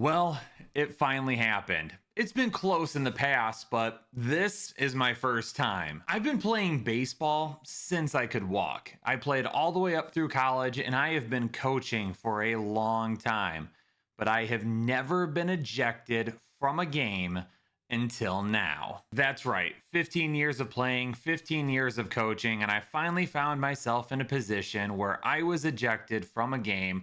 Well, it finally happened. It's been close in the past, but this is my first time. I've been playing baseball since I could walk. I played all the way up through college and I have been coaching for a long time, but I have never been ejected from a game until now. That's right, 15 years of playing, 15 years of coaching, and I finally found myself in a position where I was ejected from a game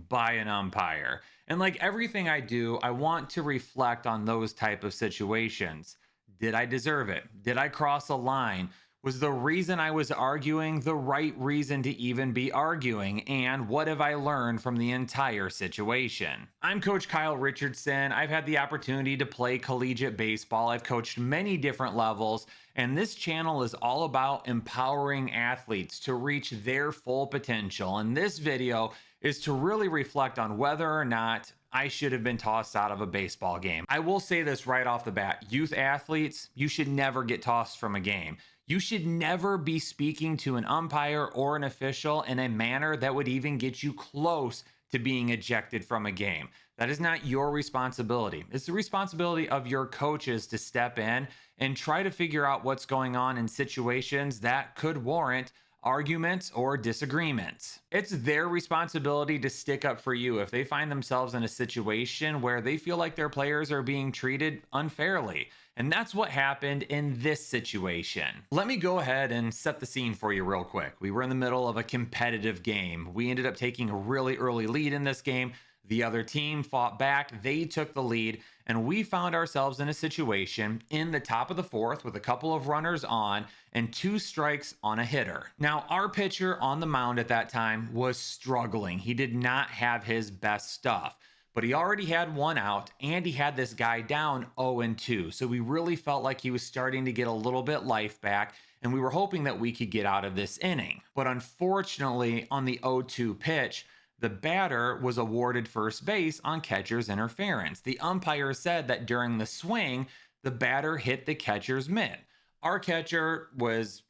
by an umpire. And like everything I do, I want to reflect on those type of situations. Did I deserve it? Did I cross a line? Was the reason I was arguing the right reason to even be arguing? And what have I learned from the entire situation? I'm Coach Kyle Richardson. I've had the opportunity to play collegiate baseball. I've coached many different levels, and this channel is all about empowering athletes to reach their full potential. And this video is to really reflect on whether or not I should have been tossed out of a baseball game. I will say this right off the bat. Youth athletes, you should never get tossed from a game. You should never be speaking to an umpire or an official in a manner that would even get you close to being ejected from a game. That is not your responsibility. It's the responsibility of your coaches to step in and try to figure out what's going on in situations that could warrant arguments or disagreements. It's their responsibility to stick up for you if they find themselves in a situation where they feel like their players are being treated unfairly. And that's what happened in this situation. Let me go ahead and set the scene for you real quick. We were in the middle of a competitive game. We ended up taking a really early lead in this game. The other team fought back, they took the lead, and we found ourselves in a situation in the top of the fourth with a couple of runners on and 2 strikes on a hitter. Now, our pitcher on the mound at that time was struggling. He did not have his best stuff, but he already had 1 out and he had this guy down 0-2. So we really felt like he was starting to get a little bit life back, and we were hoping that we could get out of this inning. But unfortunately, on the 0-2 pitch, the batter was awarded first base on catcher's interference. The umpire said that during the swing, the batter hit the catcher's mitt. Our catcher was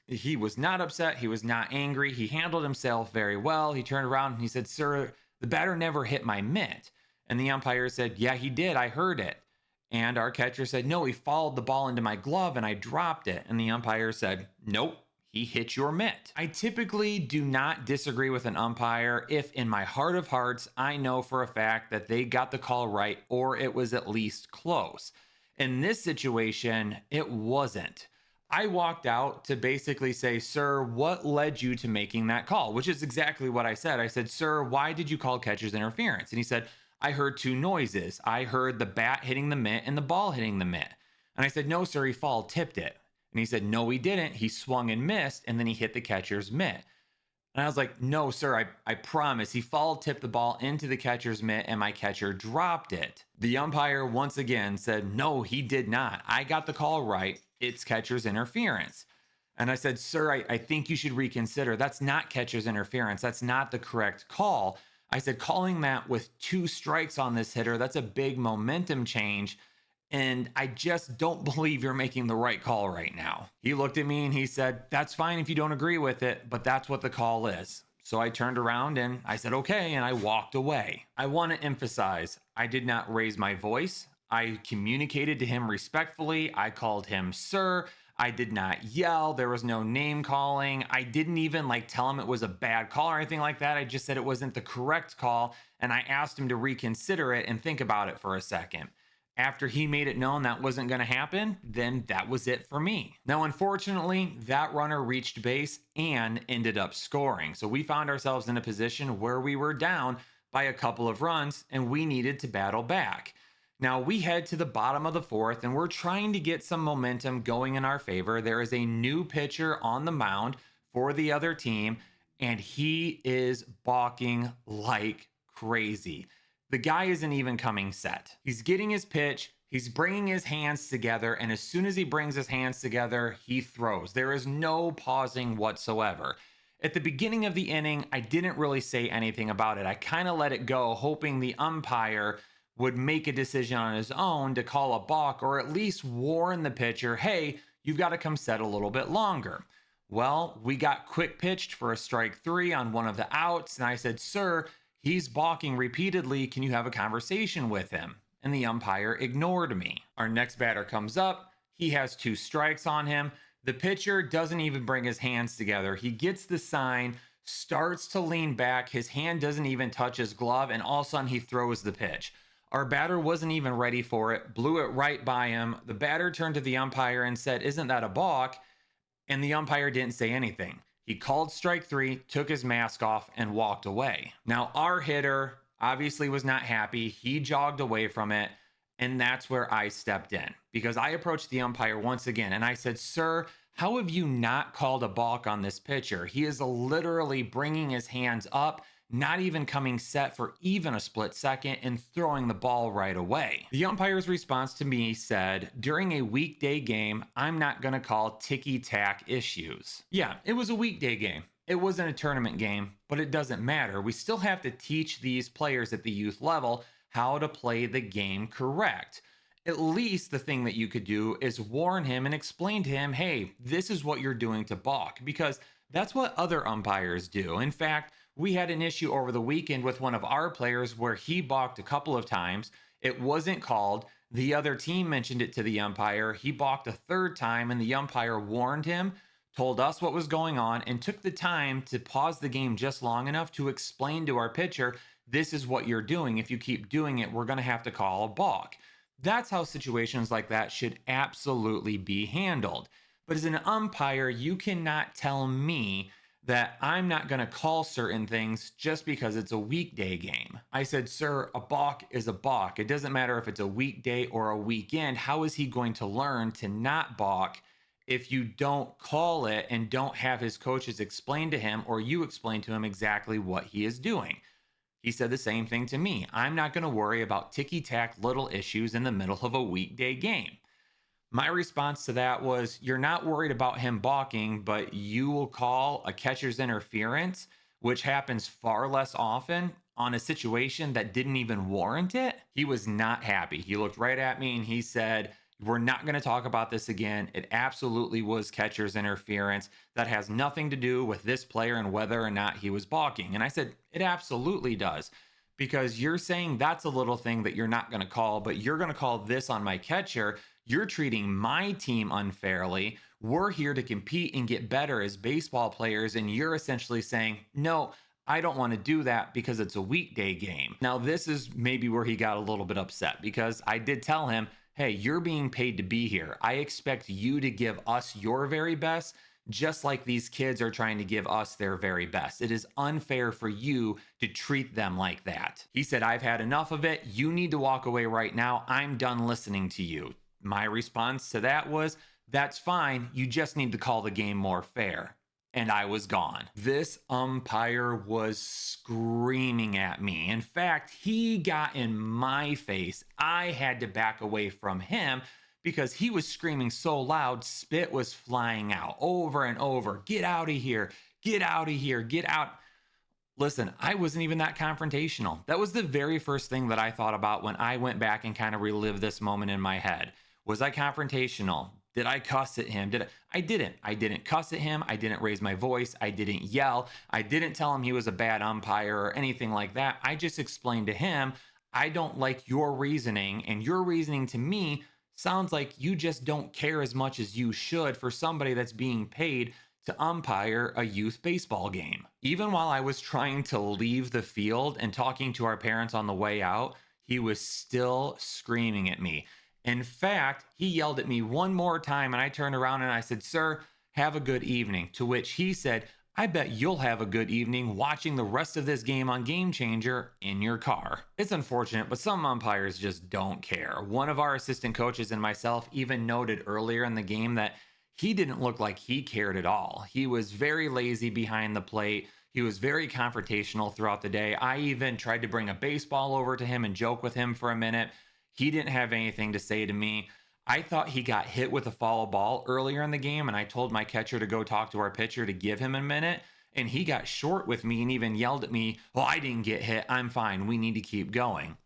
not upset. He was not angry. He handled himself very well. He turned around and he said, "Sir, the batter never hit my mitt." And the umpire said, "Yeah, he did. I heard it." And our catcher said, "No, he followed the ball into my glove and I dropped it." And the umpire said, "Nope. He hit your mitt." I typically do not disagree with an umpire if in my heart of hearts, I know for a fact that they got the call right or it was at least close. In this situation, it wasn't. I walked out to basically say, "Sir, what led you to making that call?" Which is exactly what I said. I said, "Sir, why did you call catcher's interference?" And he said, "I heard 2 noises. I heard the bat hitting the mitt and the ball hitting the mitt." And I said, "No, sir, he fall tipped it." And he said, "No, he didn't. He swung and missed, and then he hit the catcher's mitt." And I was like, "No, sir, I promise. He foul tipped the ball into the catcher's mitt, and my catcher dropped it." The umpire once again said, "No, he did not. I got the call right. It's catcher's interference." And I said, "Sir, I think you should reconsider. That's not catcher's interference. That's not the correct call." I said, "Calling that with 2 strikes on this hitter, that's a big momentum change. And I just don't believe you're making the right call right now." He looked at me and he said, "That's fine if you don't agree with it, but that's what the call is." So I turned around and I said, "Okay," and I walked away. I want to emphasize, I did not raise my voice. I communicated to him respectfully. I called him sir. I did not yell. There was no name calling. I didn't even tell him it was a bad call or anything like that. I just said it wasn't the correct call. And I asked him to reconsider it and think about it for a second. After he made it known that wasn't going to happen, then that was it for me. Now, unfortunately, that runner reached base and ended up scoring. So we found ourselves in a position where we were down by a couple of runs and we needed to battle back. Now we head to the bottom of the fourth and we're trying to get some momentum going in our favor. There is a new pitcher on the mound for the other team, and he is balking like crazy. The guy isn't even coming set. He's getting his pitch. He's bringing his hands together. And as soon as he brings his hands together, he throws. There is no pausing whatsoever. At the beginning of the inning, I didn't really say anything about it. I kind of let it go, hoping the umpire would make a decision on his own to call a balk or at least warn the pitcher, "Hey, you've got to come set a little bit longer." Well, we got quick pitched for a strike 3 on one of the outs. And I said, "Sir, he's balking repeatedly. Can you have a conversation with him?" and the umpire ignored me. Our next batter comes up. He has 2 strikes on him. The pitcher doesn't even bring his hands together. He gets the sign, starts to lean back. His hand doesn't even touch his glove, and all of a sudden he throws the pitch. Our batter wasn't even ready for it, blew it right by him. The batter turned to the umpire and said, "Isn't that a balk?" And the umpire didn't say anything. He called strike 3, took his mask off, and walked away. Now, our hitter obviously was not happy. He jogged away from it. And that's where I stepped in, because I approached the umpire once again and I said, "Sir, how have you not called a balk on this pitcher? He is literally bringing his hands up, not even coming set for even a split second, and throwing the ball right away." The umpire's response to me said, "During a weekday game, I'm not going to call ticky-tack issues." Yeah, it was a weekday game. It wasn't a tournament game, but it doesn't matter. We still have to teach these players at the youth level how to play the game correct. At least the thing that you could do is warn him and explain to him, "Hey, this is what you're doing to balk," because that's what other umpires do. In fact, we had an issue over the weekend with one of our players where he balked a couple of times. It wasn't called. The other team mentioned it to the umpire. He balked a 3rd time, and the umpire warned him, told us what was going on, and took the time to pause the game just long enough to explain to our pitcher, "This is what you're doing. If you keep doing it, we're going to have to call a balk." That's how situations like that should absolutely be handled. But as an umpire, you cannot tell me that I'm not going to call certain things just because it's a weekday game. I said, "Sir, a balk is a balk. It doesn't matter if it's a weekday or a weekend. How is he going to learn to not balk if you don't call it and don't have his coaches explain to him, or you explain to him exactly what he is doing?" He said the same thing to me. "I'm not going to worry about ticky-tack little issues in the middle of a weekday game." My response to that was, "You're not worried about him balking, but you will call a catcher's interference, which happens far less often, on a situation that didn't even warrant it." He was not happy. He looked right at me and he said, "We're not going to talk about this again. It absolutely was catcher's interference. That has nothing to do with this player and whether or not he was balking." And I said, "It absolutely does, because you're saying that's a little thing that you're not going to call, but you're going to call this on my catcher. You're treating my team unfairly. We're here to compete and get better as baseball players, and you're essentially saying, 'No, I don't want to do that because it's a weekday game.'" Now, this is maybe where he got a little bit upset, because I did tell him, "Hey, you're being paid to be here. I expect you to give us your very best, just like these kids are trying to give us their very best. It is unfair for you to treat them like that." He said, "I've had enough of it. You need to walk away right now. I'm done listening to you." My response to that was, "That's fine. You just need to call the game more fair." And I was gone. This umpire was screaming at me. In fact, he got in my face. I had to back away from him because he was screaming so loud, spit was flying out over and over. "Get out of here. Get out of here. Get out." Listen, I wasn't even that confrontational. That was the very first thing that I thought about when I went back and kind of relived this moment in my head. Was I confrontational? Did I cuss at him? I didn't. I didn't cuss at him. I didn't raise my voice. I didn't yell. I didn't tell him he was a bad umpire or anything like that. I just explained to him, "I don't like your reasoning, and your reasoning to me sounds like you just don't care as much as you should for somebody that's being paid to umpire a youth baseball game." Even while I was trying to leave the field and talking to our parents on the way out, he was still screaming at me. In fact, he yelled at me one more time, and I turned around and I said, "Sir, have a good evening." To which he said, "I bet you'll have a good evening watching the rest of this game on Game Changer in your car." It's unfortunate, but some umpires just don't care. One of our assistant coaches and myself even noted earlier in the game that he didn't look like he cared at all. He was very lazy behind the plate. He was very confrontational throughout the day. I even tried to bring a baseball over to him and joke with him for a minute. He didn't have anything to say to me. I thought he got hit with a foul ball earlier in the game, and I told my catcher to go talk to our pitcher to give him a minute, and he got short with me and even yelled at me, "Well, I didn't get hit. I'm fine. We need to keep going."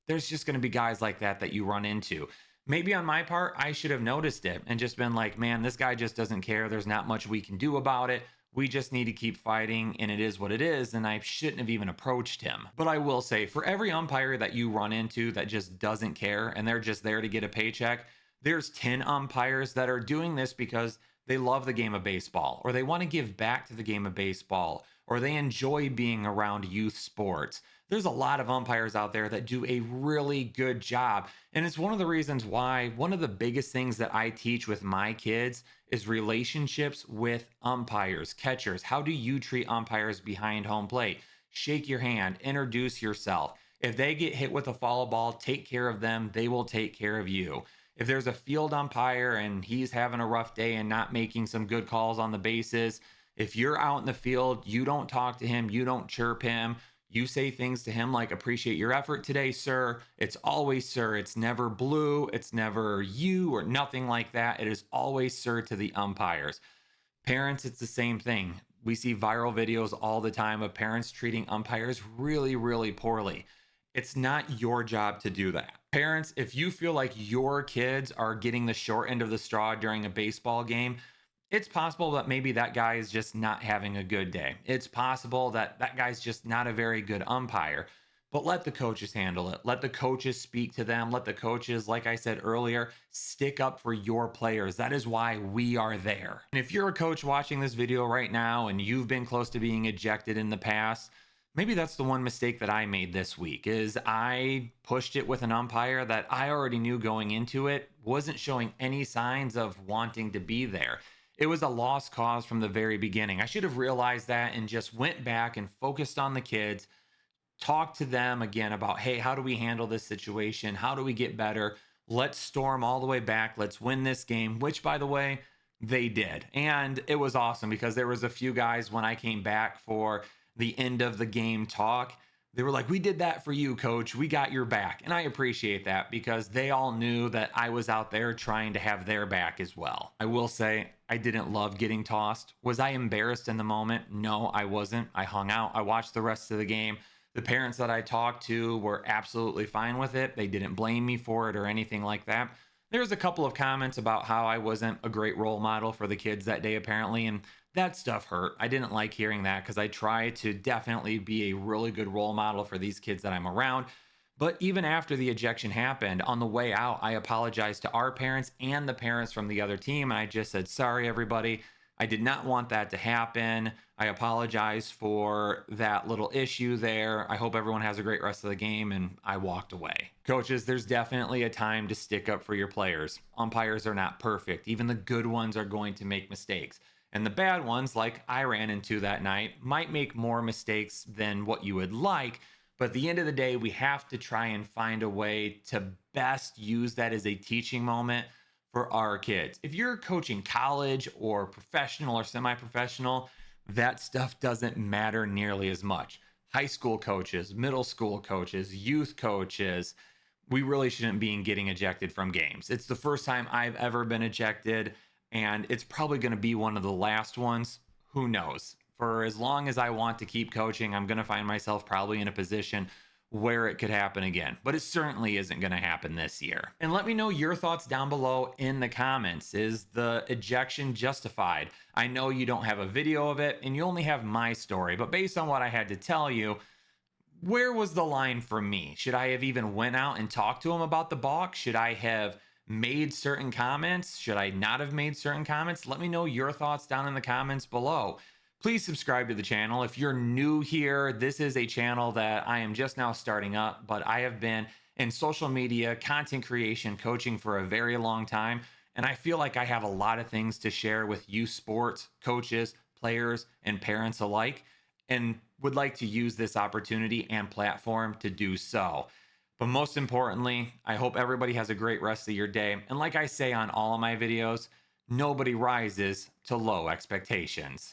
There's just going to be guys like that that you run into. Maybe on my part, I should have noticed it and just been like, "Man, this guy just doesn't care. There's not much we can do about it. We just need to keep fighting, and it is what it is, and I shouldn't have even approached him. But I will say, for every umpire that you run into that just doesn't care and they're just there to get a paycheck, there's 10 umpires that are doing this because they love the game of baseball, or they want to give back to the game of baseball, or they enjoy being around youth sports. There's a lot of umpires out there that do a really good job. And it's one of the reasons why one of the biggest things that I teach with my kids is relationships with umpires, catchers. How do you treat umpires behind home plate? Shake your hand, introduce yourself. If they get hit with a foul ball, take care of them. They will take care of you. If there's a field umpire and he's having a rough day and not making some good calls on the bases, if you're out in the field, you don't talk to him, you don't chirp him, you say things to him like, appreciate your effort today, sir. It's always sir. It's never blue. It's never you or nothing like that. It is always sir to the umpires. Parents, it's the same thing. We see viral videos all the time of parents treating umpires really, really poorly. It's not your job to do that. Parents, if you feel like your kids are getting the short end of the straw during a baseball game, it's possible that maybe that guy is just not having a good day. It's possible that that guy's just not a very good umpire. But let the coaches handle it. Let the coaches speak to them. Let the coaches, like I said earlier, stick up for your players. That is why we are there. And if you're a coach watching this video right now and you've been close to being ejected in the past, maybe that's the one mistake that I made this week is I pushed it with an umpire that I already knew going into it wasn't showing any signs of wanting to be there. It was a lost cause from the very beginning. I should have realized that and just went back and focused on the kids, talked to them again about, hey, how do we handle this situation? How do we get better? Let's storm all the way back. Let's win this game, which, by the way, they did. And it was awesome because there was a few guys when I came back for the end of the game talk, they were like, we did that for you, coach. We got your back. And I appreciate that because they all knew that I was out there trying to have their back as well. I will say I didn't love getting tossed. Was I embarrassed in the moment? No, I wasn't. I hung out. I watched the rest of the game. The parents that I talked to were absolutely fine with it. They didn't blame me for it or anything like that. There was a couple of comments about how I wasn't a great role model for the kids that day, apparently, and that stuff hurt. I didn't like hearing that because I try to definitely be a really good role model for these kids that I'm around. But even after the ejection happened, on the way out, I apologized to our parents and the parents from the other team. And I just said, sorry, everybody. I did not want that to happen. I apologize for that little issue there. I hope everyone has a great rest of the game. And I walked away. Coaches, there's definitely a time to stick up for your players. Umpires are not perfect. Even the good ones are going to make mistakes. And the bad ones, like I ran into that night, might make more mistakes than what you would like. But at the end of the day, we have to try and find a way to best use that as a teaching moment for our kids. If you're coaching college or professional or semi-professional, that stuff doesn't matter nearly as much. High school coaches, middle school coaches, youth coaches, we really shouldn't be getting ejected from games. It's the first time I've ever been ejected, and it's probably going to be one of the last ones. Who knows? For as long as I want to keep coaching, I'm going to find myself probably in a position where it could happen again, but it certainly isn't going to happen this year. And let me know your thoughts down below in the comments. Is the ejection justified? I know you don't have a video of it and you only have my story, but based on what I had to tell you, where was the line for me? Should I have even went out and talked to him about the balk? Should I have made certain comments? Should I not have made certain comments? Let me know your thoughts down in the comments below. Please subscribe to the channel. If you're new here, this is a channel that I am just now starting up, but I have been in social media, content creation, coaching for a very long time. And I feel like I have a lot of things to share with you sports coaches, players, and parents alike, and would like to use this opportunity and platform to do so. But most importantly, I hope everybody has a great rest of your day. And like I say on all of my videos, nobody rises to low expectations.